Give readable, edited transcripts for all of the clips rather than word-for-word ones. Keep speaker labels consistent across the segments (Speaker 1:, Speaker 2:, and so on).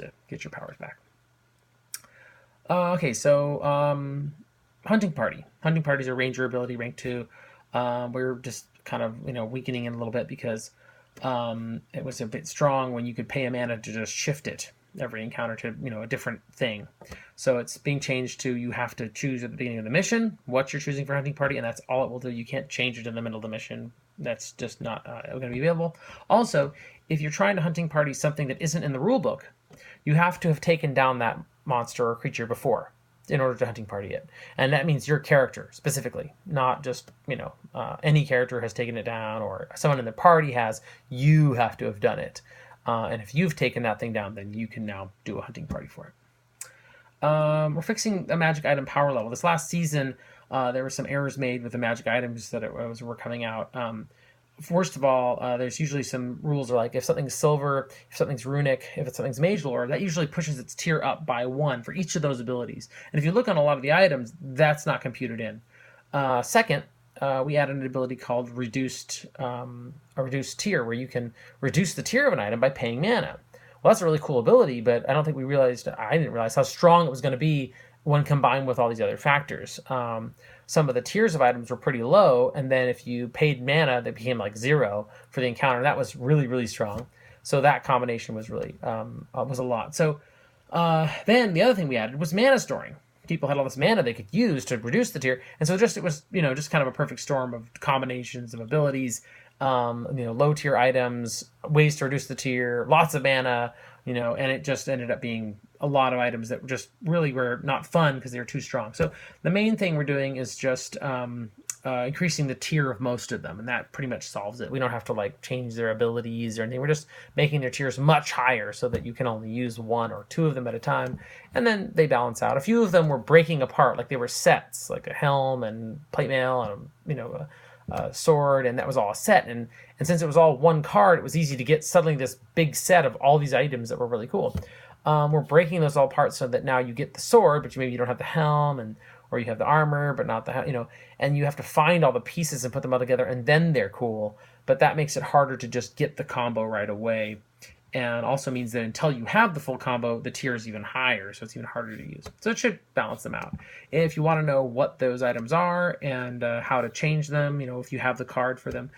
Speaker 1: to get your powers back. Okay, so Hunting Party. Hunting Party is a ranger ability, rank 2. We're just kind of weakening it a little bit because it was a bit strong when you could pay a mana to just shift it every encounter to a different thing. So it's being changed to you have to choose at the beginning of the mission what you're choosing for Hunting Party, and that's all it will do. You can't change it in the middle of the mission. That's just not going to be available. Also, if you're trying to Hunting Party something that isn't in the rulebook, you have to have taken down that monster or creature before in order to Hunting Party it. And that means your character specifically, not just, any character has taken it down or someone in the party has. You have to have done it. And if you've taken that thing down, then you can now do a Hunting Party for it. We're fixing a magic item power level. This last season, there were some errors made with the magic items that were coming out. First of all, there's usually some rules are like if something's silver, if something's runic, if something's mage lore, that usually pushes its tier up by 1 for each of those abilities. And if you look on a lot of the items, that's not computed in. Second, we added an ability called a reduced tier, where you can reduce the tier of an item by paying mana. Well, that's a really cool ability, but I didn't realize how strong it was going to be when combined with all these other factors. Some of the tiers of items were pretty low, and then if you paid mana, that became like 0 for the encounter. That was really, really strong. So that combination was really was a lot. So then the other thing we added was mana storing. People had all this mana they could use to reduce the tier, and so it was just kind of a perfect storm of combinations of abilities. Low tier items, ways to reduce the tier, lots of mana, and it just ended up being a lot of items that just really were not fun because they were too strong. So the main thing we're doing is just increasing the tier of most of them, and that pretty much solves it. We don't have to change their abilities or anything. We're just making their tiers much higher so that you can only use 1 or 2 of them at a time, and then they balance out. A few of them were breaking apart, like they were sets, like a helm and plate mail and a sword, and that was all a set. And since it was all 1 card, it was easy to get suddenly this big set of all these items that were really cool. We're breaking those all apart so that now you get the sword, but maybe you don't have the helm, or you have the armor, but not the and you have to find all the pieces and put them all together, and then they're cool. But that makes it harder to just get the combo right away, and also means that until you have the full combo, the tier is even higher, so it's even harder to use. So it should balance them out. If you want to know what those items are and how to change them, if you have the card for them,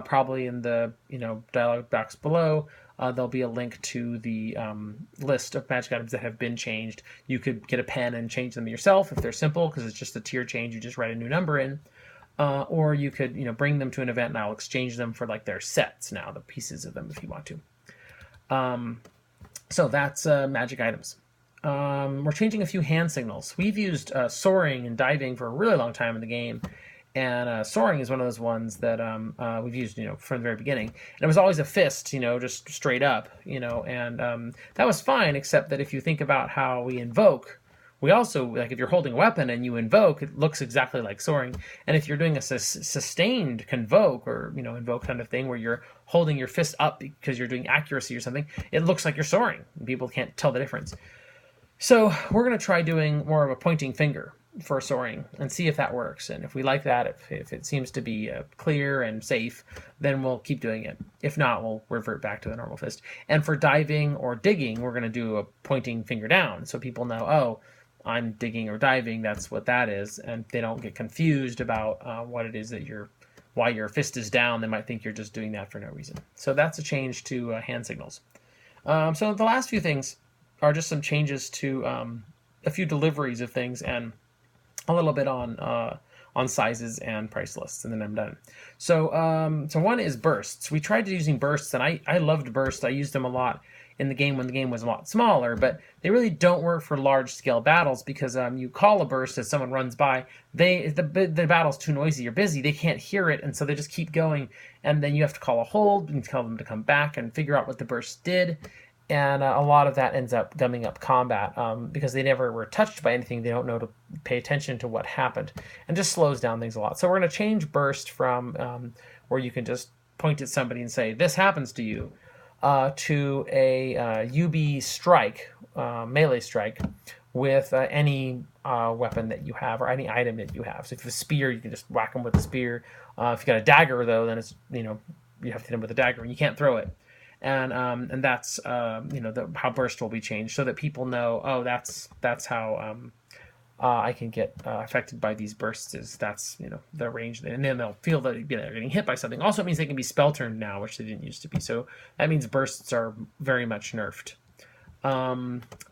Speaker 1: probably in the dialog box below, there'll be a link to the list of magic items that have been changed. You could get a pen and change them yourself if they're simple, because it's just a tier change. You just write a new number in. Or you could bring them to an event, and I'll exchange them for their sets now, the pieces of them, if you want to. So that's magic items. We're changing a few hand signals. We've used soaring and diving for a really long time in the game. And soaring is one of those ones that we've used, from the very beginning. And it was always a fist, just straight up, and that was fine, except that if you think about how we invoke, we also, if you're holding a weapon and you invoke, it looks exactly like soaring. And if you're doing a sustained convoke or, invoke kind of thing where you're holding your fist up because you're doing accuracy or something, it looks like you're soaring. People can't tell the difference. So we're going to try doing more of a pointing finger for soaring and see if that works. And if we like that, if it seems to be clear and safe, then we'll keep doing it. If not, we'll revert back to the normal fist. And for diving or digging, we're going to do a pointing finger down, so people know, oh, I'm digging or diving, that's what that is, and they don't get confused about what it is that why your fist is down. They might think you're just doing that for no reason. So that's a change to hand signals. So the last few things are just some changes to a few deliveries of things and a little bit on sizes and price lists, and then I'm done. So one is bursts. We tried using bursts, and I loved bursts. I used them a lot in the game when the game was a lot smaller, but they really don't work for large scale battles because you call a burst as someone runs by. The battle's too noisy or busy, they can't hear it, and so they just keep going, and then you have to call a hold and tell them to come back and figure out what the burst did. And a lot of that ends up gumming up combat because they never were touched by anything. They don't know to pay attention to what happened, and just slows down things a lot. So we're going to change burst from where you can just point at somebody and say, this happens to you, to a UB strike, melee strike, with any weapon that you have or any item that you have. So if you have a spear, you can just whack them with a spear. If you got a dagger, though, then it's you have to hit them with a dagger, and you can't throw it. and that's how burst will be changed, so that people know, oh, that's how I can get affected by these bursts. Is that's the range, and then they'll feel that they're getting hit by something. Also, it means they can be spell turned now, which they didn't used to be. So that means bursts are very much nerfed.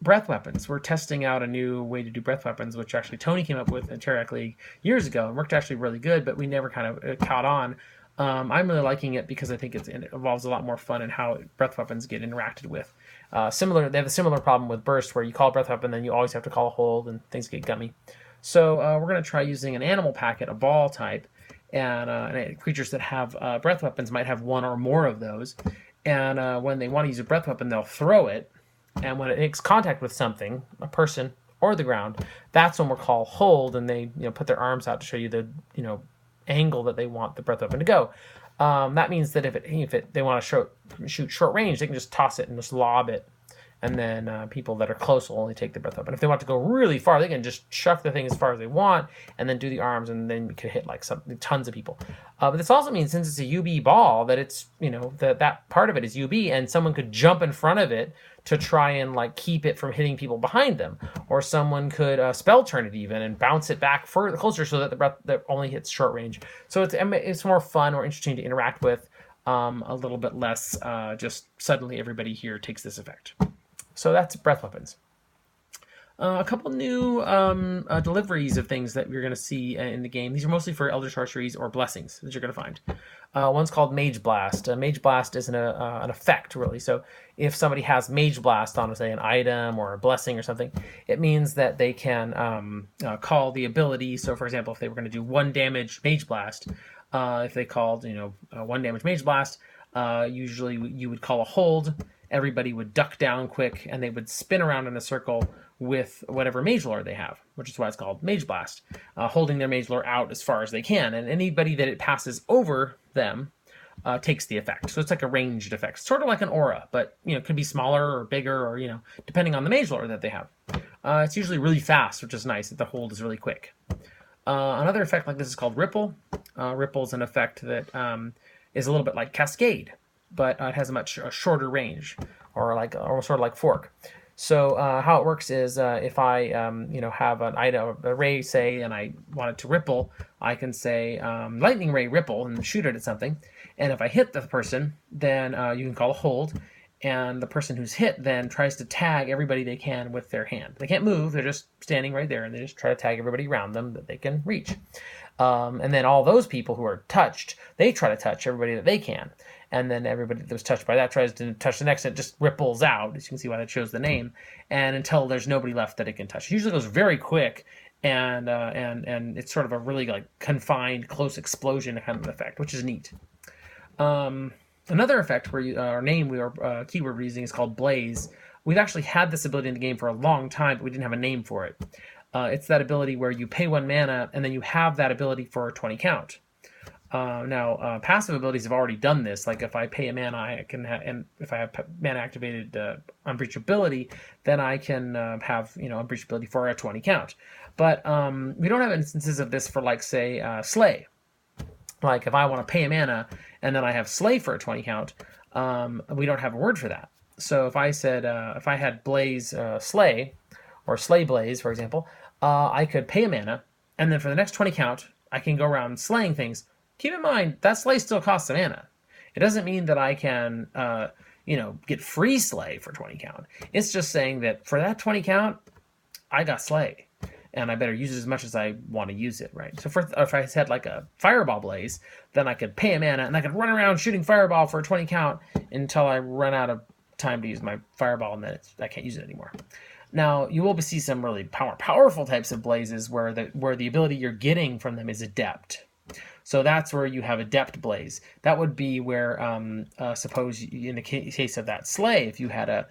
Speaker 1: Breath weapons. We're testing out a new way to do breath weapons, which actually Tony came up with in Terrac League years ago, and worked actually really good, but we never kind of caught on. I'm really liking it because I think it involves a lot more fun in how breath weapons get interacted with. They have a similar problem with burst, where you call a breath weapon, then you always have to call a hold, and things get gummy. So we're going to try using an animal packet, a ball type, and creatures that have breath weapons might have one or more of those. And when they want to use a breath weapon, they'll throw it, and when it makes contact with something, a person or the ground, that's when we'll call hold, and they put their arms out to show you the angle that they want the breath weapon to go. That means that if they want to shoot short range, they can just toss it and just lob it, and then people that are close will only take the breath weapon. If they want to go really far, they can just chuck the thing as far as they want, and then do the arms, and then you could hit tons of people. But this also means, since it's a UB ball, that it's that part of it is UB, and someone could jump in front of it to try and keep it from hitting people behind them, or someone could spell turn it even and bounce it back further closer, so that the breath that only hits short range. So it's more fun or interesting to interact with, a little bit less just suddenly everybody here takes this effect. So that's breath weapons. A couple new deliveries of things that you're going to see in the game. These are mostly for Eldritch Archeries or Blessings that you're going to find. One's called Mage Blast. Mage Blast is an effect, really. So if somebody has Mage Blast on, say, an item or a blessing or something, it means that they can call the ability. So, for example, if they were going to do 1 damage Mage Blast, if they called 1 damage Mage Blast, usually you would call a hold. Everybody would duck down quick, and they would spin around in a circle with whatever Mage Lore they have, which is why it's called Mage Blast, holding their Mage Lore out as far as they can, and anybody that it passes over them takes the effect. So it's like a ranged effect, sort of like an aura, but it could be smaller or bigger, or depending on the Mage Lore that they have. It's usually really fast, which is nice. That the hold is really quick. Another effect like this is called Ripple. Ripple is an effect that is a little bit like Cascade, but it has a much shorter range, or sort of like Fork. So how it works is if I have an item, a ray, say, and I want it to ripple, I can say lightning ray ripple and shoot it at something. And if I hit the person, then you can call a hold, and the person who's hit then tries to tag everybody they can with their hand. They can't move; they're just standing right there, and they just try to tag everybody around them that they can reach. And then all those people who are touched, they try to touch everybody that they can. And then everybody that was touched by that tries to touch the next, and it just ripples out, as you can see why that shows the name, and until there's nobody left that it can touch. It usually goes very quick, and it's sort of a really confined, close explosion kind of effect, which is neat. Another effect where keyword we're using is called Blaze. We've actually had this ability in the game for a long time, but we didn't have a name for it. It's that ability where you pay 1 mana, and then you have that ability for a 20 count. Now, passive abilities have already done this. Like if I pay a mana, I can and if I have mana activated unbreachability, then I can have unbreachability for a 20 count. But we don't have instances of this for say Slay. Like if I want to pay a mana and then I have Slay for a 20 count, we don't have a word for that. So if I said if I had Blaze Slay, or Slay Blaze, for example, I could pay a mana, and then for the next 20 count, I can go around slaying things. Keep in mind, that Slay still costs a mana. It doesn't mean that I can, get free Slay for 20 count. It's just saying that for that 20 count, I got Slay, and I better use it as much as I want to use it, right? So if I had a Fireball Blaze, then I could pay a mana, and I could run around shooting Fireball for a 20 count until I run out of time to use my Fireball, and then I can't use it anymore. Now, you will see some really powerful types of blazes where the ability you're getting from them is Adept. So that's where you have Adept Blaze. That would be where, suppose in the case of that Slay, if you had a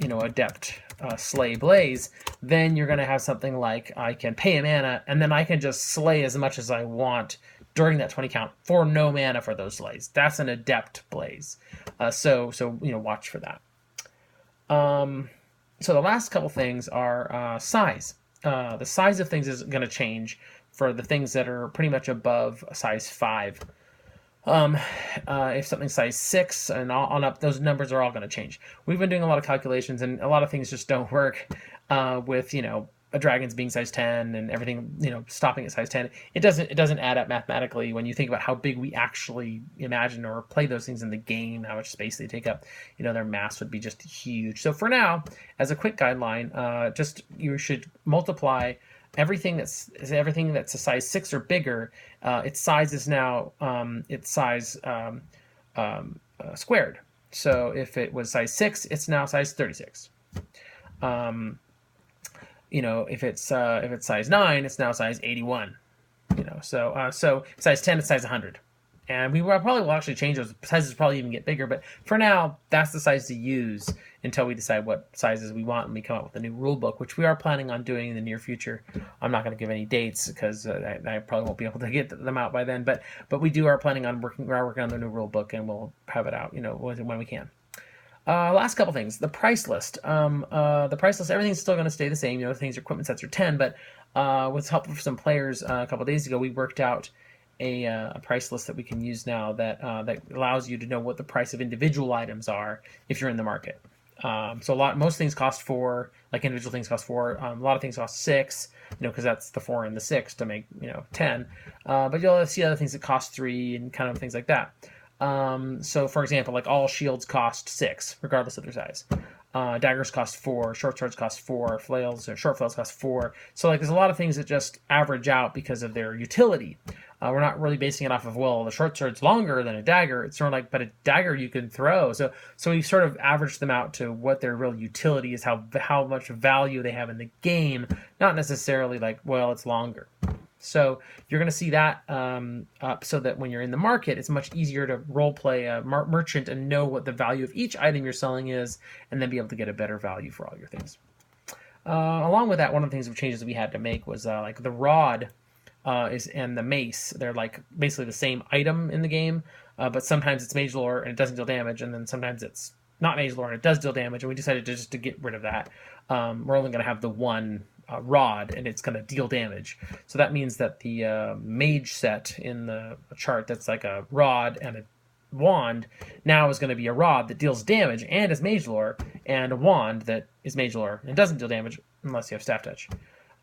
Speaker 1: Adept Slay Blaze, then you're going to have something like I can pay a mana, and then I can just slay as much as I want during that 20 count for no mana for those slays. That's an Adept Blaze. So watch for that. So the last couple things are size. The size of things is going to change for the things that are pretty much above size 5. If something's size 6 and on up, those numbers are all going to change. We've been doing a lot of calculations, and a lot of things just don't work with, a dragon's being size 10 and everything, stopping at size 10. It doesn't add up mathematically when you think about how big we actually imagine or play those things in the game, how much space they take up. Their mass would be just huge. So for now, as a quick guideline, just you should multiply everything that's a size 6 or bigger. Its size is now squared. So if it was size 6, it's now size 36. If it's size 9, it's now size 81. So size 10 is size 100. And we probably will actually change those sizes, probably even get bigger. But for now, that's the size to use until we decide what sizes we want and we come up with a new rule book, which we are planning on doing in the near future. I'm not going to give any dates because I probably won't be able to get them out by then. But we are planning on working on the new rule book, and we'll have it out, when we can. Last couple things. The price list. The price list, everything's still going to stay the same. Things, equipment sets are 10, but with help from some players a couple days ago, we worked out a price list that we can use now that allows you to know what the price of individual items are if you're in the market. So most things cost 4, like individual things cost 4. A lot of things cost 6, because that's the 4 and the 6 to make 10. But you'll see other things that cost 3 and kind of things like that. So for example, like all shields cost 6, regardless of their size. Daggers cost 4, short swords cost 4, short flails cost 4. So there's a lot of things that just average out because of their utility. We're not really basing it off of, the short sword's longer than a dagger. It's sort of like, but a dagger you can throw. So we've sort of averaged them out to what their real utility is, how much value they have in the game, not necessarily it's longer. So you're going to see that up so that when you're in the market, it's much easier to role play a merchant and know what the value of each item you're selling is, and then be able to get a better value for all your things. Along with that, one of the changes we had to make was the rod and the mace. They're basically the same item in the game, but sometimes it's mage lore and it doesn't deal damage, and then sometimes it's not mage lore and it does deal damage, and we decided to get rid of that. We're only going to have the one rod, and it's going to deal damage. So that means that the mage set in the chart that's like a rod and a wand now is going to be a rod that deals damage and is mage lore, and a wand that is mage lore and doesn't deal damage unless you have staff touch.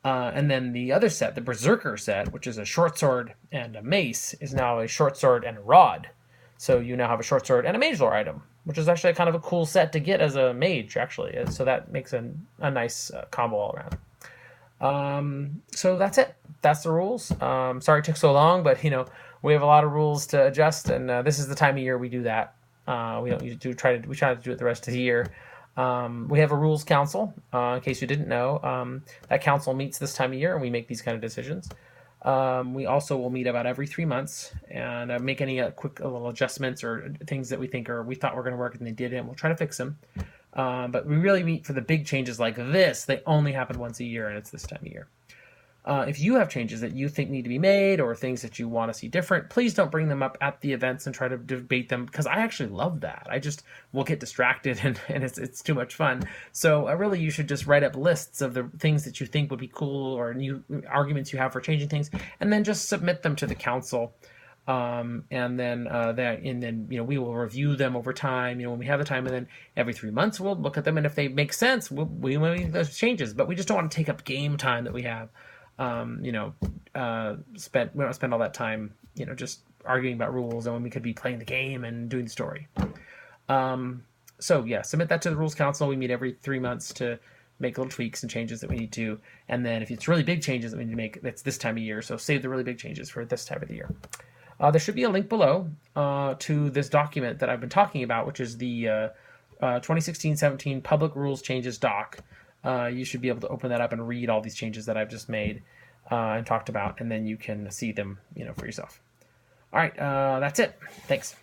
Speaker 1: And then the other set, the berserker set, which is a short sword and a mace, is now a short sword and a rod. So you now have a short sword and a mage lore item, which is actually kind of a cool set to get as a mage, actually. So that makes a nice combo all around. So that's it. That's the rules. Sorry it took so long, but we have a lot of rules to adjust, and this is the time of year we do that. We don't usually we try to do it the rest of the year. We have a rules council, in case you didn't know. That council meets this time of year, and we make these kind of decisions. We also will meet about every 3 months and make any quick little adjustments or things that we thought were going to work and they didn't. We'll try to fix them. But we really meet for the big changes like this. They only happen once a year, and it's this time of year. If you have changes that you think need to be made or things that you want to see different, please don't bring them up at the events and try to debate them, because I actually love that. I just will get distracted and it's too much fun. So really you should just write up lists of the things that you think would be cool or new arguments you have for changing things, and then just submit them to the council. And then we will review them over time, when we have the time, and then every 3 months we'll look at them, and if they make sense, we make those changes. But we just don't want to take up game time that we have. We don't spend all that time, just arguing about rules, and when we could be playing the game and doing the story. Submit that to the Rules Council. We meet every 3 months to make little tweaks and changes that we need to. And then if it's really big changes that we need to make, that's this time of year. So save the really big changes for this time of the year. There should be a link below to this document that I've been talking about, which is the 2016-17 Public Rules Changes doc. You should be able to open that up and read all these changes that I've just made and talked about, and then you can see them, for yourself. All right, that's it. Thanks.